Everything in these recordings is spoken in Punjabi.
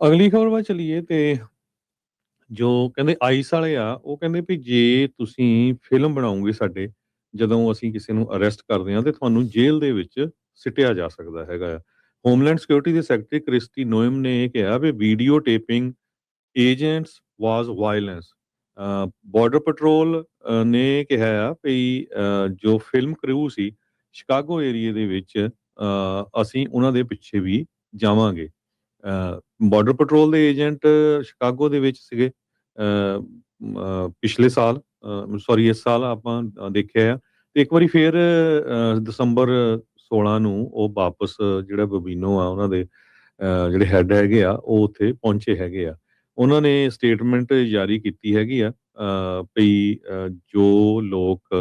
ਅਗਲੀ ਖਬਰ ਵੱਲ ਚੱਲੀਏ ਤੇ ਜੋ ਕਹਿੰਦੇ ਆਈਸ ਵਾਲੇ ਆ ਉਹ ਕਹਿੰਦੇ ਵੀ ਜੇ ਤੁਸੀਂ ਫਿਲਮ ਬਣਾਓਗੇ ਸਾਡੇ ਜਦੋਂ ਅਸੀਂ ਕਿਸੇ ਨੂੰ ਅਰੈਸਟ ਕਰਦੇ ਹਾਂ ਤੇ ਤੁਹਾਨੂੰ ਜੇਲ੍ਹ ਦੇ ਵਿੱਚ ਸਿੱਟਿਆ ਜਾ ਸਕਦਾ ਹੈਗਾ ਆ। ਹੋਮਲੈਂਡ ਸਿਕਿਉਰਿਟੀ ਦੇ ਸੈਕਟਰੀ ਕ੍ਰਿਸਟੀ ਨੋਇਮ ਨੇ ਇਹ ਕਿਹਾ ਵੀ ਵੀਡੀਓ ਟੇਪਿੰਗ ਏਜੰਟਸ ਵਾਸ ਵਾਇਲੈਂਸ। ਬਾਰਡਰ ਪੈਟਰੋਲ ਨੇ ਕਿਹਾ ਆ ਵੀ ਜੋ ਫਿਲਮ ਕਰੂ ਸੀ ਸ਼ਿਕਾਗੋ ਏਰੀਏ ਦੇ ਵਿੱਚ ਅਸੀਂ ਉਹਨਾਂ ਦੇ ਪਿੱਛੇ ਵੀ ਜਾਵਾਂਗੇ। ਬਾਰਡਰ ਪੈਟਰੋਲ ਦੇ ਏਜੰਟ ਸ਼ਿਕਾਗੋ ਦੇ ਵਿੱਚ ਸੀਗੇ ਪਿਛਲੇ ਸਾਲ, ਸੌਰੀ ਇਸ ਸਾਲ ਆਪਾਂ ਦੇਖਿਆ ਆ ਤੇ ਇੱਕ ਵਾਰੀ ਫੇਰ ਦਸੰਬਰ 16 ਨੂੰ ਉਹ ਵਾਪਸ ਜਿਹੜਾ ਬਬੀਨੋ ਆ ਉਹਨਾਂ ਦੇ ਜਿਹੜੇ ਹੈਡ ਹੈਗੇ ਆ ਉਹ ਉੱਥੇ ਪਹੁੰਚੇ ਹੈਗੇ ਆ। ਉਹਨਾਂ ਨੇ ਸਟੇਟਮੈਂਟ ਜਾਰੀ ਕੀਤੀ ਹੈਗੀ ਆ ਵੀ ਜੋ ਲੋਕ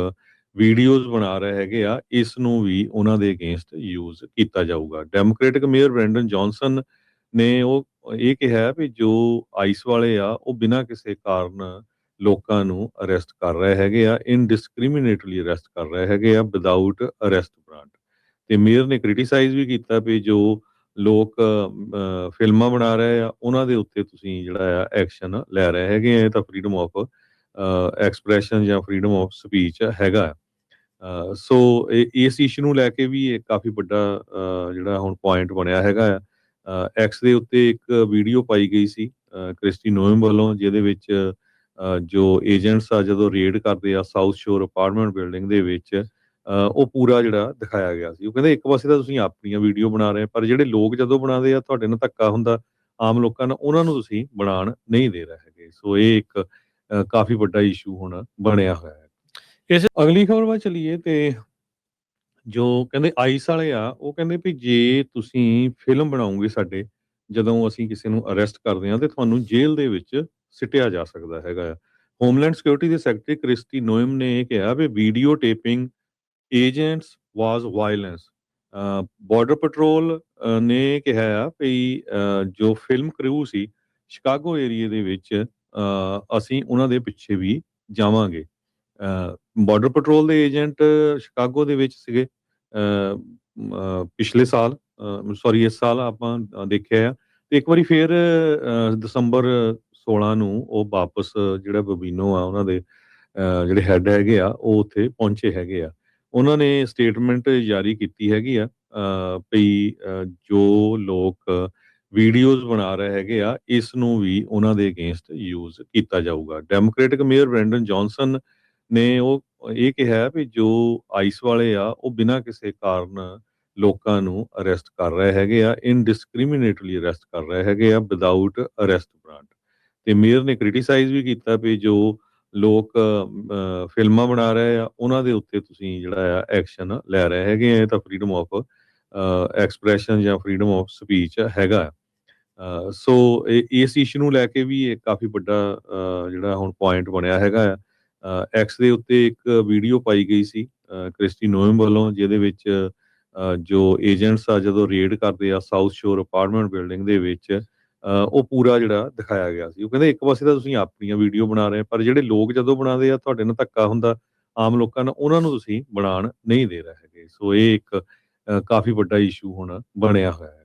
ਵੀਡੀਓਜ਼ ਬਣਾ ਰਹੇ ਹੈਗੇ ਆ ਇਸ ਨੂੰ ਵੀ ਉਹਨਾਂ ਦੇ ਅਗੇਂਸਟ ਯੂਜ਼ ਕੀਤਾ ਜਾਊਗਾ। ਡੈਮੋਕ੍ਰੈਟਿਕ ਮੇਅਰ ਬ੍ਰੈਂਡਨ ਜੌਨਸਨ ਨੇ ਉਹ ਇਹ ਕਿਹਾ ਵੀ ਜੋ ਆਈਸ ਵਾਲੇ ਆ ਉਹ ਬਿਨਾਂ ਕਿਸੇ ਕਾਰਨ ਲੋਕਾਂ ਨੂੰ ਅਰੈਸਟ ਕਰ ਰਹੇ ਹੈਗੇ ਆ, ਇਨਡਿਸਕ੍ਰਿਮੀਨੇਟਲੀ ਅਰੈਸਟ ਕਰ ਰਹੇ ਹੈਗੇ ਆ ਵਿਦਆਊਟ ਅਰੈਸਟ ਵਾਰੰਟ। ਤੇ ਮੇਅਰ ਨੇ ਕ੍ਰਿਟੀਸਾਈਜ਼ ਵੀ ਕੀਤਾ ਵੀ ਜੋ ਲੋਕ ਫਿਲਮਾਂ ਬਣਾ ਰਹੇ ਆ ਉਹਨਾਂ ਦੇ ਉੱਤੇ ਤੁਸੀਂ ਜਿਹੜਾ ਆ ਐਕਸ਼ਨ ਲੈ ਰਹੇ ਹੈਗੇ ਆ। ਇਹ ਤਾਂ ਫਰੀडम ਆਫ ਐਕਸਪ੍ਰੈਸ਼ਨ ਜਾਂ ਫਰੀडम ਆਫ ਸਪੀਚ ਹੈਗਾ। ਸੋ ਇਸ ਇਸ਼ੂ ਨੂੰ ਲੈ ਕੇ ਵੀ ਇਹ ਕਾਫੀ ਵੱਡਾ ਜਿਹੜਾ ਹੁਣ ਪੁਆਇੰਟ ਬਣਿਆ ਹੈਗਾ ਆ। ਐਕਸ ਦੇ ਉੱਤੇ ਇੱਕ ਵੀਡੀਓ ਪਾਈ ਗਈ ਸੀ ਕ੍ਰਿਸਟੀ ਨੋਇਮ ਵੱਲੋਂ ਜਿਹਦੇ ਵਿੱਚ ਜੋ ਏਜੰਟਸ ਆ ਜਦੋਂ ਰੇਡ ਕਰਦੇ ਆ ਸਾਊਥ ਸ਼ੋਰ ਅਪਾਰਟਮੈਂਟ ਬਿਲਡਿੰਗ ਦੇ ਵਿੱਚ ਉਹ ਪੂਰਾ ਜਿਹੜਾ ਦਿਖਾਇਆ ਗਿਆ ਸੀ। ਉਹ ਕਹਿੰਦੇ ਇੱਕ ਪਾਸੇ ਤਾਂ ਤੁਸੀਂ ਆਪਣੀਆਂ ਵੀਡੀਓ ਬਣਾ ਰਹੇ ਪਰ ਜਿਹੜੇ ਲੋਕ ਜਦੋਂ ਬਣਾਉਂਦੇ ਆ ਤੁਹਾਡੇ ਨਾਲ ਧੱਕਾ ਹੁੰਦਾ ਆਮ ਲੋਕਾਂ ਨਾਲ ਉਹਨਾਂ ਨੂੰ ਤੁਸੀਂ ਬਣਾਉਣ ਨਹੀਂ ਦੇ ਰਹੇ ਹੈਗੇ। ਸੋ ਇਹ ਇੱਕ ਕਾਫੀ ਵੱਡਾ ਇਸ਼ੂ ਹੁਣ ਬਣਿਆ ਹੋਇਆ ਹੈ। ਇਸ ਅਗਲੀ ਖਬਰ ਵੱਲ ਚੱਲੀਏ ਤੇ ਜੋ ਕਹਿੰਦੇ ਆਈਸ ਵਾਲੇ ਆ ਉਹ ਕਹਿੰਦੇ ਵੀ ਜੇ ਤੁਸੀਂ ਫਿਲਮ ਬਣਾਓਗੇ ਸਾਡੇ ਜਦੋਂ ਅਸੀਂ ਕਿਸੇ ਨੂੰ ਅਰੈਸਟ ਕਰਦੇ ਹਾਂ ਤੇ ਤੁਹਾਨੂੰ ਜੇਲ੍ਹ ਦੇ ਵਿੱਚ ਸਿੱਟਿਆ ਜਾ ਸਕਦਾ ਹੈਗਾ ਆ। ਹੋਮਲੈਂਡ ਸਿਕਿਉਰਿਟੀ ਦੇ ਸੈਕਟਰੀ ਕ੍ਰਿਸਟੀ ਨੋਇਮ ਨੇ ਇਹ ਕਿਹਾ ਵੀ ਵੀਡੀਓ ਟੇਪਿੰਗ ਏਜੰਟਸ ਵਾਸ ਵਾਇਲੈਂਸ। ਬਾਰਡਰ ਪੈਟਰੋਲ ਨੇ ਕਿਹਾ ਆ ਵੀ ਜੋ ਫਿਲਮ ਕਰੂ ਸੀ ਸ਼ਿਕਾਗੋ ਏਰੀਏ ਦੇ ਵਿੱਚ ਅਸੀਂ ਉਹਨਾਂ ਦੇ ਪਿੱਛੇ ਵੀ ਜਾਵਾਂਗੇ। ਬਾਰਡਰ ਪੈਟਰੋਲ ਦੇ ਏਜੰਟ ਸ਼ਿਕਾਗੋ ਦੇ ਵਿੱਚ ਸੀਗੇ ਪਿਛਲੇ ਸਾਲ, ਸੌਰੀ ਇਸ ਸਾਲ ਆਪਾਂ ਦੇਖਿਆ ਆ ਤੇ ਇੱਕ ਵਾਰੀ ਫੇਰ ਦਸੰਬਰ 16 ਨੂੰ ਉਹ ਵਾਪਸ ਜਿਹੜਾ ਬਬੀਨੋ ਆ ਉਹਨਾਂ ਦੇ ਜਿਹੜੇ ਹੈਡ ਹੈਗੇ ਆ ਉਹ ਉੱਥੇ ਪਹੁੰਚੇ ਹੈਗੇ ਆ। ਉਹਨਾਂ ਨੇ ਸਟੇਟਮੈਂਟ ਜਾਰੀ ਕੀਤੀ ਹੈਗੀ ਆ ਵੀ ਜੋ ਲੋਕ ਵੀਡੀਓਜ਼ ਬਣਾ ਰਹੇ ਹੈਗੇ ਆ ਇਸ ਨੂੰ ਵੀ ਉਹਨਾਂ ਦੇ ਅਗੇਂਸਟ ਯੂਜ਼ ਕੀਤਾ ਜਾਊਗਾ। ਡੈਮੋਕ੍ਰੈਟਿਕ ਮੇਅਰ ਬ੍ਰੈਂਡਨ ਜੌਨਸਨ ਨੇ ਉਹ ਇਹ ਕਿਹਾ ਵੀ ਜੋ ਆਈਸ ਵਾਲੇ ਆ ਉਹ ਬਿਨਾਂ ਕਿਸੇ ਕਾਰਨ ਲੋਕਾਂ ਨੂੰ ਅਰੈਸਟ ਕਰ ਰਹੇ ਹੈਗੇ ਆ, ਇਨਡਿਸਕ੍ਰਿਮੀਨੇਟਲੀ ਅਰੈਸਟ ਕਰ ਰਹੇ ਹੈਗੇ ਆ ਵਿਦਆਊਟ ਅਰੈਸਟ ਵਾਰੰਟ। ਤੇ ਮੇਅਰ ਨੇ ਕ੍ਰਿਟੀਸਾਈਜ਼ ਵੀ ਕੀਤਾ ਵੀ ਜੋ ਲੋਕ ਫਿਲਮਾਂ ਬਣਾ ਰਹੇ ਆ ਉਹਨਾਂ ਦੇ ਉੱਤੇ ਤੁਸੀਂ ਜਿਹੜਾ ਆ ਐਕਸ਼ਨ ਲੈ ਰਹੇ ਹੈਗੇ ਆ। ਇਹ ਤਾਂ ਫਰੀडम ਆਫ ਐਕਸਪ੍ਰੈਸ਼ਨ ਜਾਂ ਫਰੀडम ਆਫ ਸਪੀਚ ਹੈਗਾ। ਸੋ ਇਸ ਇਸ਼ੂ ਨੂੰ ਲੈ ਕੇ ਵੀ ਇਹ ਕਾਫੀ ਵੱਡਾ ਜਿਹੜਾ ਹੁਣ ਪੁਆਇੰਟ ਬਣਿਆ ਹੈਗਾ ਆ। ਐਕਸ ਦੇ ਉੱਤੇ ਇੱਕ ਵੀਡੀਓ ਪਾਈ ਗਈ ਸੀ ਕ੍ਰਿਸਟੀ ਨੋਇਮ ਵੱਲੋਂ ਜਿਹਦੇ ਵਿੱਚ ਜੋ ਏਜੰਟਸ ਆ ਜਦੋਂ ਰੇਡ ਕਰਦੇ ਆ ਸਾਊਥ ਸ਼ੋਰ ਅਪਾਰਟਮੈਂਟ ਬਿਲਡਿੰਗ ਦੇ ਵਿੱਚ ਉਹ ਪੂਰਾ ਜਿਹੜਾ ਦਿਖਾਇਆ ਗਿਆ ਸੀ। ਉਹ ਕਹਿੰਦੇ ਇੱਕ ਪਾਸੇ ਤਾਂ ਤੁਸੀਂ ਆਪਣੀਆਂ ਵੀਡੀਓ ਬਣਾ ਰਹੇ ਪਰ ਜਿਹੜੇ ਲੋਕ ਜਦੋਂ ਬਣਾਉਂਦੇ ਆ ਤੁਹਾਡੇ ਨਾਲ ਧੱਕਾ ਹੁੰਦਾ ਆਮ ਲੋਕਾਂ ਨਾਲ ਉਹਨਾਂ ਨੂੰ ਤੁਸੀਂ ਬਣਾਉਣ ਨਹੀਂ ਦੇ ਰਹੇ ਹੈਗੇ। ਸੋ ਇਹ ਇੱਕ ਕਾਫੀ ਵੱਡਾ ਇਸ਼ੂ ਹੁਣ ਬਣਿਆ ਹੋਇਆ ਹੈ।